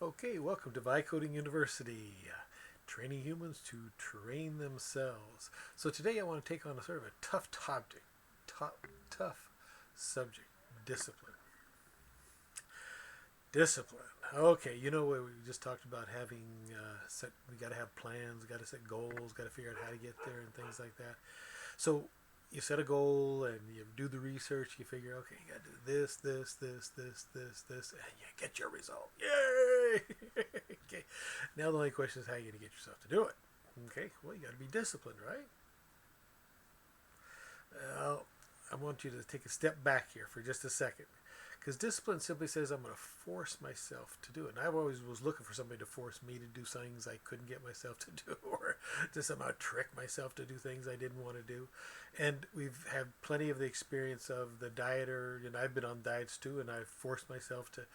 Okay, welcome to Vicoding University, training humans to train themselves. So today I want to take on a sort of a tough topic, tough subject, discipline. Discipline. Okay, you know what we just talked about having set. We got to have plans. We got to set goals. Got to figure out how to get there and things like that. So you set a goal and you do the research. You figure, okay, you got to do this, and you get your result. Yay! Okay. Now the only question is how you are going to get yourself to do it. Okay. Well, you got to be disciplined, right? Well, I want you to take a step back here for just a second. Because discipline simply says I'm going to force myself to do it. And I always was looking for somebody to force me to do things I couldn't get myself to do, or to somehow trick myself to do things I didn't want to do. And we've had plenty of the experience of the dieter, and I've been on diets too, and I've forced myself to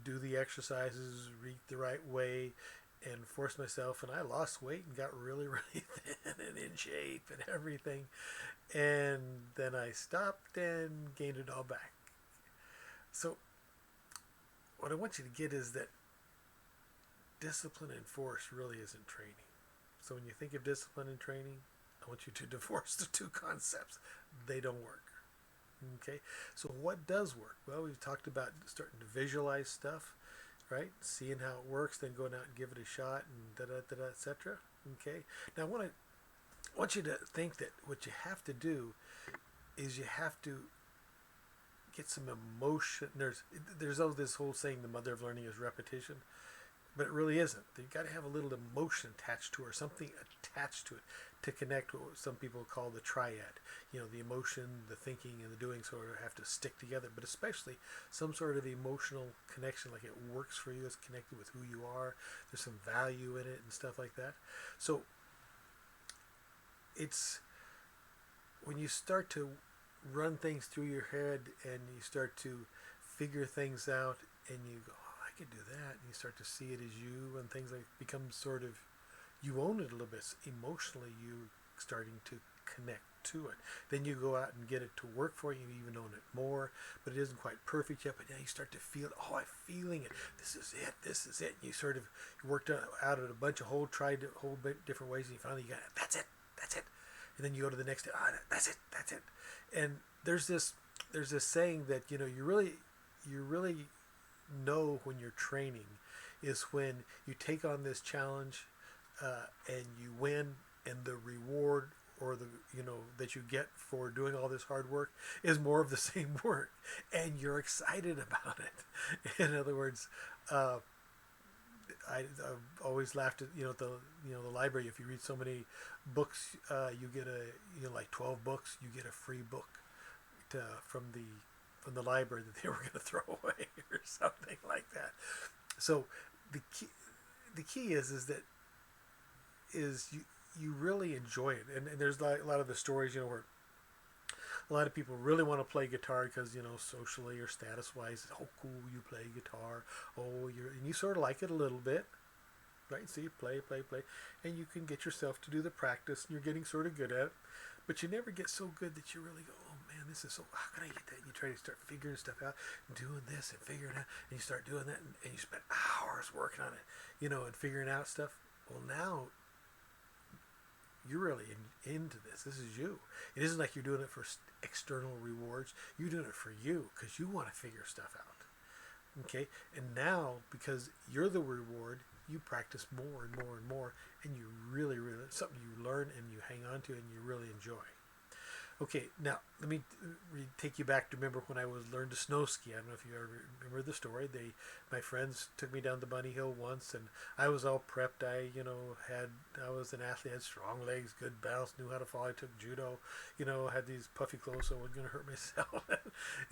do the exercises, eat the right way, and forced myself, and I lost weight and got really, really thin and in shape and everything. And then I stopped and gained it all back. So, what I want you to get is that discipline and force really isn't training. So, when you think of discipline and training, I want you to divorce the two concepts. They don't work. Okay? So, what does work? Well, we've talked about starting to visualize stuff, right? Seeing how it works, then going out and give it a shot, and da da da da, etc. Okay? Now, I want you to think that what you have to do is you have to get some emotion. There's always this whole saying, the mother of learning is repetition, but it really isn't. You've got to have a little emotion attached to it, or something attached to it, to connect what some people call the triad. You know, the emotion, the thinking, and the doing sort of have to stick together, but especially some sort of emotional connection, like it works for you, it's connected with who you are, there's some value in it and stuff like that. So it's when you start to run things through your head and you start to figure things out and you go, oh, I could do that, and you start to see it as you, and things like become sort of, you own it a little bit emotionally, you starting to connect to it. Then you go out and get it to work for you, you even own it more, but it isn't quite perfect yet, but now you start to feel, oh, I'm feeling it, this is it, and you sort of worked out at a bunch of tried a whole bit different ways, and you finally got it, that's it, and then you go to the next day, oh, that's it. And there's this saying that, you know, you really know when you're training is when you take on this challenge, and you win, and the reward, or the, you know, that you get for doing all this hard work is more of the same work, and you're excited about it. In other words, I've always laughed at, you know, the library. If you read so many books, you get like 12 books, you get a free book from the library that they were going to throw away or something like that. So the key is that you really enjoy it, and there's like a lot of the stories, you know, where a lot of people really want to play guitar because, you know, socially or status wise, oh cool, you play guitar, and you sort of like it a little bit, right? So you play, and you can get yourself to do the practice, and you're getting sort of good at it, but you never get so good that you really go, oh man, this is so, how can I get that? And you try to start figuring stuff out, and doing this and figuring out, and you start doing that, and you spend hours working on it, you know, and figuring out stuff. Well, now you're really into this. This is you. It isn't like you're doing it for external rewards. You're doing it for you because you want to figure stuff out. Okay? And now, because you're the reward, you practice more and more and more, and you really, really, it's something you learn and you hang on to and you really enjoy. Okay, now let me take you back to remember when I learned to snow ski. I don't know if you ever remember the story. My friends took me down the bunny hill once, and I was all prepped. I was an athlete, had strong legs, good balance, knew how to fall. I took judo, you know, had these puffy clothes, so I wasn't going to hurt myself.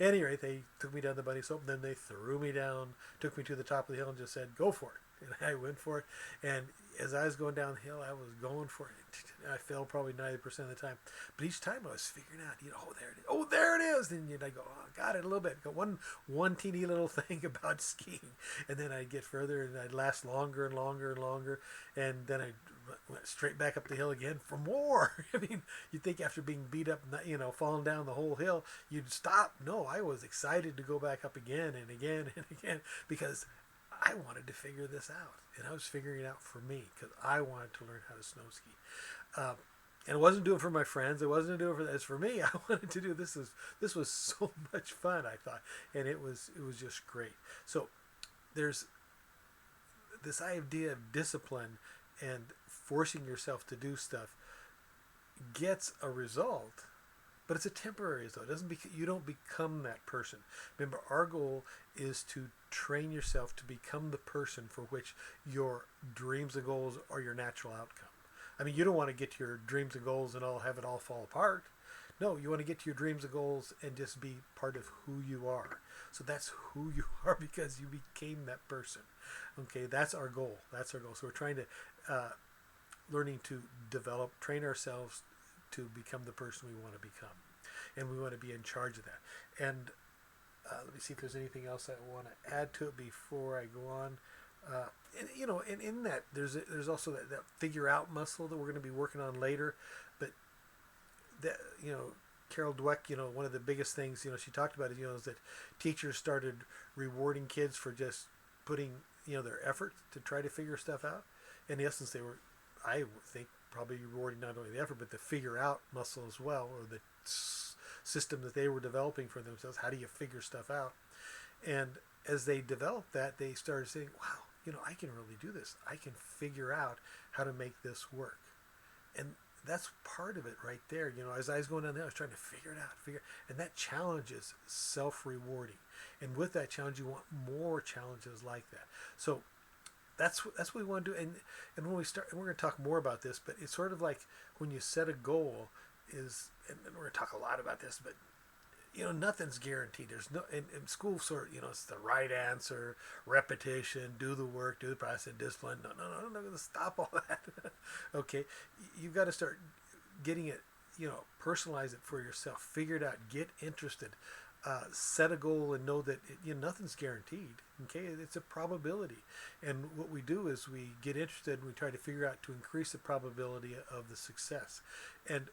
Anyway, they took me down the bunny slope, and then they threw me down, took me to the top of the hill, and just said, "Go for it." And I went for it, and as I was going downhill, I was going for it. I fell probably 90% of the time, but each time I was figuring out, you know, oh there it is, oh there it is. Then I go, oh, got it a little bit. Got one teeny little thing about skiing, and then I'd get further, and I'd last longer and longer and longer, and then I went straight back up the hill again for more. I mean, you'd think after being beat up, you know, falling down the whole hill, you'd stop. No, I was excited to go back up again and again and again because I wanted to figure this out, and I was figuring it out for me because I wanted to learn how to snow ski. Um, and I wasn't doing it for my friends. I wasn't doing it for this for me. I wanted to do this. This was so much fun. I thought, and it was just great. So there's this idea of discipline and forcing yourself to do stuff gets a result, but it's a temporary result. It doesn't you don't become that person. Remember, our goal is to train yourself to become the person for which your dreams and goals are your natural outcome. I mean, you don't want to get to your dreams and goals and all have it all fall apart. No, you want to get to your dreams and goals and just be part of who you are. So that's who you are because you became that person. Okay, that's our goal. That's our goal. So we're trying to learning to develop, train ourselves to become the person we want to become, and we want to be in charge of that. And let me see if there's anything else I want to add to it before I go on. And in that there's also that figure out muscle that we're going to be working on later, but that Carol Dweck, one of the biggest things she talked about is that teachers started rewarding kids for just putting their effort to try to figure stuff out. In essence, they were, I think, probably rewarding not only the effort but the figure out muscle as well, or the system that they were developing for themselves. How do you figure stuff out? And as they developed that, they started saying, wow, I can really do this. I can figure out how to make this work. And that's part of it right there. As I was going down there, I was trying to figure it out, and that challenge is self-rewarding. And with that challenge, you want more challenges like that. So that's what we want to do. And when we start, and we're going to talk more about this, but it's sort of like when you set a goal is, and we're going to talk a lot about this, but nothing's guaranteed. There's no in school it's the right answer, repetition, do the work, do the process, discipline. No, I'm going to stop all that. Okay, you've got to start getting it. Personalize it for yourself. Figure it out. Get interested. Set a goal and know that nothing's guaranteed. Okay, it's a probability, and what we do is we get interested and we try to figure out to increase the probability of the success, and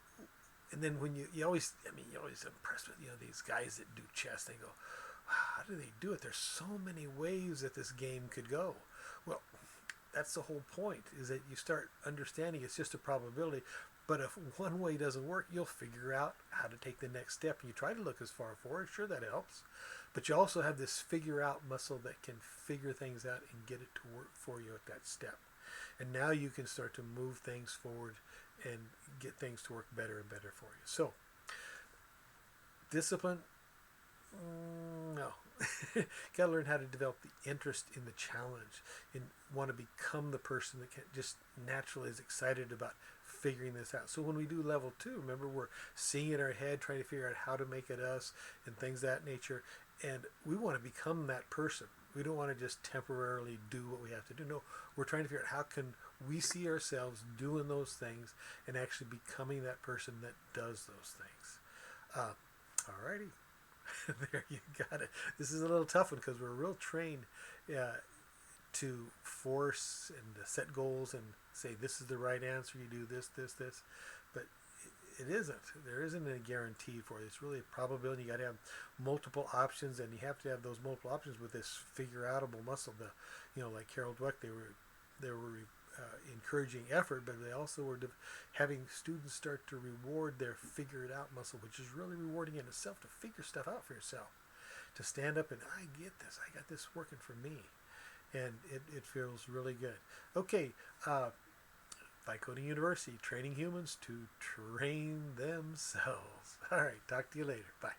then when you're always impressed with these guys that do chess. They go, wow, how do they do it? There's so many ways that this game could go. Well, that's the whole point, is that you start understanding it's just a probability. But if one way doesn't work, you'll figure out how to take the next step. And you try to look as far forward. Sure, that helps. But you also have this figure out muscle that can figure things out and get it to work for you at that step. And now you can start to move things forward and get things to work better and better for you. So, discipline, no. Got to learn how to develop the interest in the challenge and want to become the person that can just naturally is excited about figuring this out. So when we do level 2, remember, we're seeing in our head, trying to figure out how to make it us and things of that nature. And we want to become that person. We don't want to just temporarily do what we have to do. No, we're trying to figure out how can we see ourselves doing those things and actually becoming that person that does those things. Alrighty. There you got it. This is a little tough one because we're real trained to force and to set goals and say this is the right answer. You do this, but it isn't. There isn't a guarantee for it. It's really a probability. You got to have multiple options, and you have to have those multiple options with this figure-outable muscle. Like Carol Dweck, they were encouraging effort, but they also were having students start to reward their figure-it-out muscle, which is really rewarding in itself to figure stuff out for yourself, to stand up and I get this. I got this working for me, and it feels really good. Okay. Vibe Coding University, training humans to train themselves. All right, talk to you later. Bye.